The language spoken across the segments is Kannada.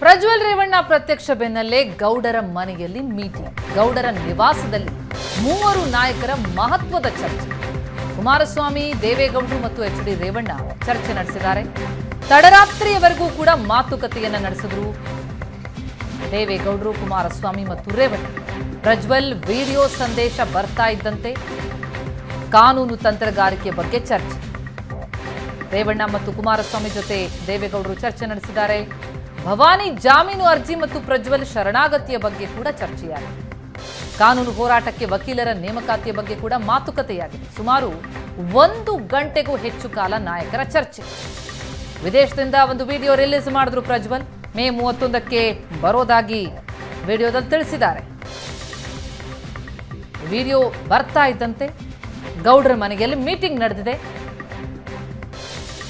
ಪ್ರಜ್ವಲ್ ರೇವಣ್ಣ ಪ್ರತ್ಯಕ್ಷ ಬೆನ್ನಲ್ಲೇ ಗೌಡರ ಮನೆಯಲ್ಲಿ ಮೀಟಿಂಗ್. ಗೌಡರ ನಿವಾಸದಲ್ಲಿ ಮೂವರು ನಾಯಕರ ಮಹತ್ವದ ಚರ್ಚೆ. ಕುಮಾರಸ್ವಾಮಿ, ದೇವೇಗೌಡರು ಮತ್ತು ಎಚ್.ಡಿ. ರೇವಣ್ಣ ಚರ್ಚೆ ನಡೆಸಿದ್ದಾರೆ. ತಡರಾತ್ರಿಯವರೆಗೂ ಕೂಡ ಮಾತುಕತೆಯನ್ನ ನಡೆಸಿದ್ರು ದೇವೇಗೌಡರು, ಕುಮಾರಸ್ವಾಮಿ ಮತ್ತು ರೇವಣ್ಣ. ಪ್ರಜ್ವಲ್ ವಿಡಿಯೋ ಸಂದೇಶ ಬರ್ತಾ ಇದ್ದಂತೆ ಕಾನೂನು ತಂತ್ರಗಾರಿಕೆ ಬಗ್ಗೆ ಚರ್ಚೆ. ರೇವಣ್ಣ ಮತ್ತು ಕುಮಾರಸ್ವಾಮಿ ಜೊತೆ ದೇವೇಗೌಡರು ಚರ್ಚೆ ನಡೆಸಿದ್ದಾರೆ. ಭವಾನಿ ಜಾಮೀನು ಅರ್ಜಿ ಮತ್ತು ಪ್ರಜ್ವಲ್ ಶರಣಾಗತಿಯ ಬಗ್ಗೆ ಕೂಡ ಚರ್ಚೆಯಾಗಿದೆ. ಕಾನೂನು ಹೋರಾಟಕ್ಕೆ ವಕೀಲರ ನೇಮಕಾತಿಯ ಬಗ್ಗೆ ಕೂಡ ಮಾತುಕತೆಯಾಗಿದೆ. ಸುಮಾರು 1 ಗಂಟೆಗೂ ಹೆಚ್ಚು ಕಾಲ ನಾಯಕರ ಚರ್ಚೆ. ವಿದೇಶದಿಂದ ಒಂದು ವಿಡಿಯೋ ರಿಲೀಸ್ ಮಾಡಿದ್ರು ಪ್ರಜ್ವಲ್. ಮೇ 31ಕ್ಕೆ ಬರೋದಾಗಿ ವಿಡಿಯೋದಲ್ಲಿ ತಿಳಿಸಿದ್ದಾರೆ. ವಿಡಿಯೋ ಬರ್ತಾ ಇದ್ದಂತೆ ಗೌಡ್ರ ಮನೆಯಲ್ಲಿ ಮೀಟಿಂಗ್ ನಡೆದಿದೆ.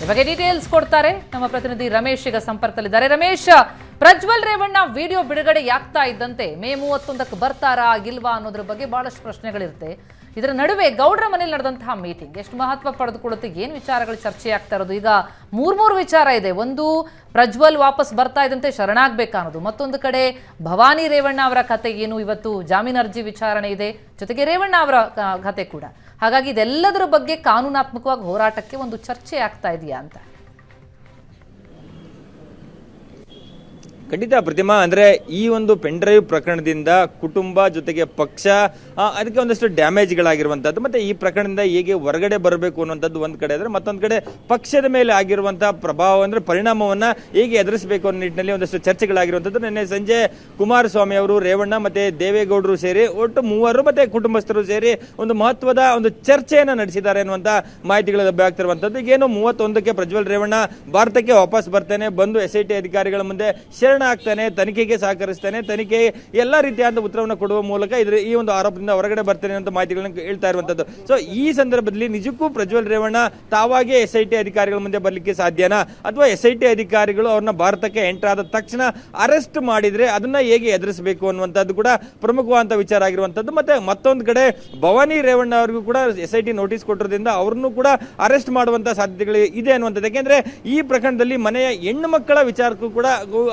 ಈ ಬಗ್ಗೆ ಡೀಟೇಲ್ಸ್ ಕೊಡ್ತಾರೆ ನಮ್ಮ ಪ್ರತಿನಿಧಿ ರಮೇಶ್ ಈಗ ಸಂಪರ್ಕದಲ್ಲಿದ್ದಾರೆ. ರಮೇಶ್, ಪ್ರಜ್ವಲ್ ರೇವಣ್ಣ ವಿಡಿಯೋ ಬಿಡುಗಡೆ ಆಗ್ತಾ ಇದ್ದಂತೆ ಮೇ 31ಕ್ಕೆ ಬರ್ತಾರಾ ಇಲ್ವಾ ಅನ್ನೋದ್ರ ಬಗ್ಗೆ ಬಹಳಷ್ಟು ಪ್ರಶ್ನೆಗಳಿರುತ್ತೆ. ಇದರ ನಡುವೆ ಗೌಡ್ರ ಮನೆಯಲ್ಲಿ ನಡೆದಂತಹ ಮೀಟಿಂಗ್ ಎಷ್ಟು ಮಹತ್ವ ಪಡೆದುಕೊಳ್ಳುತ್ತೆ, ಏನು ವಿಚಾರಗಳು ಚರ್ಚೆ ಆಗ್ತಾ ಇರೋದು? ಈಗ ಮೂರು ವಿಚಾರ ಇದೆ. ಒಂದು, ಪ್ರಜ್ವಲ್ ವಾಪಸ್ ಬರ್ತಾ ಇದ್ದಂತೆ ಶರಣಾಗಬೇಕಾ ಅನ್ನೋದು. ಮತ್ತೊಂದು ಕಡೆ ಭವಾನಿ ರೇವಣ್ಣ ಅವರ ಕತೆ ಏನು, ಇವತ್ತು ಜಾಮೀನು ಅರ್ಜಿ ವಿಚಾರಣೆ ಇದೆ, ಜೊತೆಗೆ ರೇವಣ್ಣ ಅವರ ಕತೆ ಕೂಡ. ಹಾಗಾಗಿ ಇದೆಲ್ಲದರ ಬಗ್ಗೆ ಕಾನೂನಾತ್ಮಕವಾಗಿ ಹೋರಾಟಕ್ಕೆ ಒಂದು ಚರ್ಚೆ ಆಗ್ತಾ ಇದೆಯಾ ಅಂತ? ಖಂಡಿತ ಪ್ರತಿಮಾ, ಅಂದ್ರೆ ಈ ಒಂದು ಪೆನ್ ಡ್ರೈವ್ ಪ್ರಕರಣದಿಂದ ಕುಟುಂಬ ಜೊತೆಗೆ ಪಕ್ಷ ಅದಕ್ಕೆ ಒಂದಷ್ಟು ಡ್ಯಾಮೇಜ್ಗಳಾಗಿರುವಂತದ್ದು, ಮತ್ತೆ ಈ ಪ್ರಕರಣದಿಂದ ಹೇಗೆ ಹೊರಗಡೆ ಬರಬೇಕು ಅನ್ನುವಂಥದ್ದು ಒಂದ್ ಕಡೆ ಆದ್ರೆ, ಮತ್ತೊಂದ್ ಕಡೆ ಪಕ್ಷದ ಮೇಲೆ ಆಗಿರುವಂತಹ ಪ್ರಭಾವ ಅಂದ್ರೆ ಪರಿಣಾಮವನ್ನ ಹೇಗೆ ಎದುರಿಸಬೇಕು ಅನ್ನೋ ನಿಟ್ಟಿನಲ್ಲಿ ಒಂದಷ್ಟು ಚರ್ಚೆಗಳಾಗಿರುವಂತದ್ದು. ನಿನ್ನೆ ಸಂಜೆ ಕುಮಾರಸ್ವಾಮಿ ಅವರು, ರೇವಣ್ಣ ಮತ್ತೆ ದೇವೇಗೌಡರು ಸೇರಿ ಒಟ್ಟು ಮೂವರು ಮತ್ತೆ ಕುಟುಂಬಸ್ಥರು ಸೇರಿ ಒಂದು ಮಹತ್ವದ ಒಂದು ಚರ್ಚೆಯನ್ನ ನಡೆಸಿದ್ದಾರೆ ಅನ್ನುವಂತ ಮಾಹಿತಿಗಳು ಲಭ್ಯ ಆಗ್ತಿರುವಂತದ್ದು. ಈಗೇನು 31ಕ್ಕೆ ಪ್ರಜ್ವಲ್ ರೇವಣ್ಣ ಭಾರತಕ್ಕೆ ವಾಪಸ್ ಬರ್ತೇನೆ, ಬಂದು SIT ಅಧಿಕಾರಿಗಳ ಮುಂದೆ ಆಗ್ತಾನೆ, ತನಿಖೆಗೆ ಸಹಕರಿಸ್ತಾನೆ, ತನಿಖೆ ಎಲ್ಲಾ ರೀತಿಯಾದ ಉತ್ತರವನ್ನು ಕೊಡುವ ಮೂಲಕ ಈ ಒಂದು ಆರೋಪದಿಂದ ಹೊರಗಡೆ ಬರ್ತೇನೆ ಅಂತ ಮಾಹಿತಿಗಳನ್ನು ಹೇಳ್ತಾ ಇರುವಂತದ್ದು. ಸೊ ಈ ಸಂದರ್ಭದಲ್ಲಿ ನಿಜಕ್ಕೂ ಪ್ರಜ್ವಲ್ ರೇವಣ್ಣ ತಾವಾಗಿ SIT ಅಧಿಕಾರಿಗಳ ಮುಂದೆ ಬರ್ಲಿಕ್ಕೆ ಸಾಧ್ಯನಾ, ಅಥವಾ SIT ಅಧಿಕಾರಿಗಳು ಅವ್ರನ್ನ ಭಾರತಕ್ಕೆ ಎಂಟರ್ ಆದ ತಕ್ಷಣ ಅರೆಸ್ಟ್ ಮಾಡಿದ್ರೆ ಅದನ್ನ ಹೇಗೆ ಎದುರಿಸಬೇಕು ಅನ್ನುವಂಥದ್ದು ಕೂಡ ಪ್ರಮುಖವಾದ ವಿಚಾರ ಆಗಿರುವಂತದ್ದು. ಮತ್ತೆ ಮತ್ತೊಂದು ಕಡೆ ಭವಾನಿ ರೇವಣ್ಣ ಅವರಿಗೂ ಕೂಡ SIT ನೋಟಿಸ್ ಕೊಟ್ಟಿರೋದ್ರಿಂದ ಅವ್ರನ್ನು ಕೂಡ ಅರೆಸ್ಟ್ ಮಾಡುವಂತಹ ಸಾಧ್ಯತೆಗಳು ಇದೆ ಅನ್ನುವಂಥದ್ದು. ಯಾಕೆಂದ್ರೆ ಈ ಪ್ರಕರಣದಲ್ಲಿ ಮನೆಯ ಹೆಣ್ಣು ಮಕ್ಕಳ ವಿಚಾರಕ್ಕೂ ಕೂಡ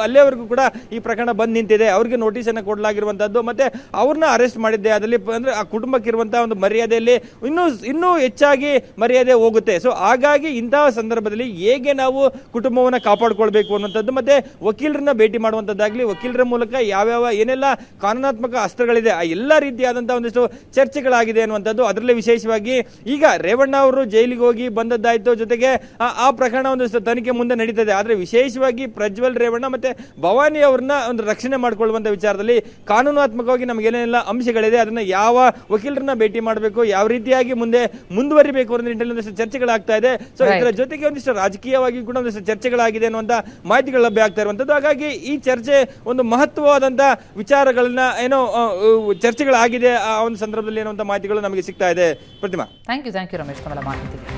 ಅಲ್ಲಿಯವರೆಗೂ ಕೂಡ ಈ ಪ್ರಕರಣ ಬಂದ್ ನಿಂತಿದೆ. ಅವರಿಗೆ ನೋಟಿಸ್ ಅನ್ನು ಕೊಡಲಾಗಿರುವಂತದ್ದು, ಮತ್ತೆ ಅವ್ರನ್ನ ಅರೆಸ್ಟ್ ಮಾಡಿದ್ದೆ ಅದರಲ್ಲಿ ಅಂದ್ರೆ ಆ ಕುಟುಂಬಕ್ಕೆ ಇರುವಂತಹ ಒಂದು ಮರ್ಯಾದೆಯಲ್ಲಿ ಇನ್ನೂ ಹೆಚ್ಚಾಗಿ ಮರ್ಯಾದೆ ಹೋಗುತ್ತೆ. ಸೊ ಹಾಗಾಗಿ ಇಂತಹ ಸಂದರ್ಭದಲ್ಲಿ ಹೇಗೆ ನಾವು ಕುಟುಂಬವನ್ನ ಕಾಪಾಡಿಕೊಳ್ಬೇಕು ಅನ್ನುವಂಥದ್ದು, ಮತ್ತೆ ವಕೀಲರನ್ನ ಭೇಟಿ ಮಾಡುವಂತದ್ದಾಗ್ಲಿ, ವಕೀಲರ ಮೂಲಕ ಯಾವ್ಯಾವ ಏನೆಲ್ಲ ಕಾನೂನಾತ್ಮಕ ಅಸ್ತ್ರಗಳಿದೆ ಆ ಎಲ್ಲಾ ರೀತಿಯಾದಂತಹ ಒಂದಿಷ್ಟು ಚರ್ಚೆಗಳಾಗಿದೆ ಅನ್ನುವಂಥದ್ದು. ಅದರಲ್ಲಿ ವಿಶೇಷವಾಗಿ ಈಗ ರೇವಣ್ಣ ಅವರು ಜೈಲಿಗೆ ಹೋಗಿ ಬಂದದ್ದಾಯ್ತು, ಜೊತೆಗೆ ಆ ಪ್ರಕರಣ ಒಂದಿಷ್ಟು ತನಿಖೆ ಮುಂದೆ ನಡೀತದೆ. ಆದ್ರೆ ವಿಶೇಷವಾಗಿ ಪ್ರಜ್ವಲ್ ರೇವಣ್ಣ ಮತ್ತೆ ಭವಾನಿ ಅವ್ರನ್ನ ಒಂದು ರಕ್ಷಣೆ ಮಾಡಿಕೊಳ್ಳುವಂತ ವಿಚಾರದಲ್ಲಿ ಕಾನೂನಾತ್ಮಕವಾಗಿ ನಮ್ಗೆ ಏನೆಲ್ಲ ಅಂಶಗಳಿದೆ, ಅದನ್ನ ಯಾವ ವಕೀಲರನ್ನ ಭೇಟಿ ಮಾಡಬೇಕು, ಯಾವ ರೀತಿಯಾಗಿ ಮುಂದುವರಿಬೇಕು ಅನ್ನೋ ನಿಟ್ಟಿನಲ್ಲಿ ಒಂದಿಷ್ಟು ಚರ್ಚೆಗಳಾಗ್ತಾ ಇದೆ. ಸೊ ಇದರ ಜೊತೆಗೆ ಒಂದಿಷ್ಟು ರಾಜಕೀಯವಾಗಿ ಕೂಡ ಒಂದಿಷ್ಟು ಚರ್ಚೆಗಳಾಗಿದೆ ಅನ್ನುವಂತ ಮಾಹಿತಿಗಳು ಲಭ್ಯ ಆಗ್ತಾ ಇರುವಂತದ್ದು. ಹಾಗಾಗಿ ಈ ಚರ್ಚೆ ಒಂದು ಮಹತ್ವವಾದಂತ ವಿಚಾರಗಳನ್ನ ಏನೋ ಚರ್ಚೆಗಳಾಗಿದೆ ಆ ಒಂದು ಸಂದರ್ಭದಲ್ಲಿ ಅನ್ನುವಂತ ಮಾಹಿತಿಗಳು ನಮಗೆ ಸಿಗ್ತಾ ಇದೆ. ಪ್ರತಿಮಾ, ಥ್ಯಾಂಕ್ ಯು ರಮೇಶ್ ತಮ್ಮ ಮಾಹಿತಿಗೆ.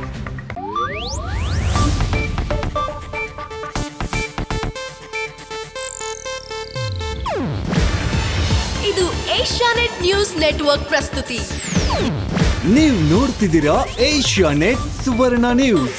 ಇದು ಏಷ್ಯಾನೆಟ್ ನ್ಯೂಸ್ ನೆಟ್ವರ್ಕ್ ಪ್ರಸ್ತುತಿ. ನೀವು ನೋಡ್ತಿದ್ದೀರಾ ಏಷ್ಯಾನೆಟ್ ಸುವರ್ಣ ನ್ಯೂಸ್.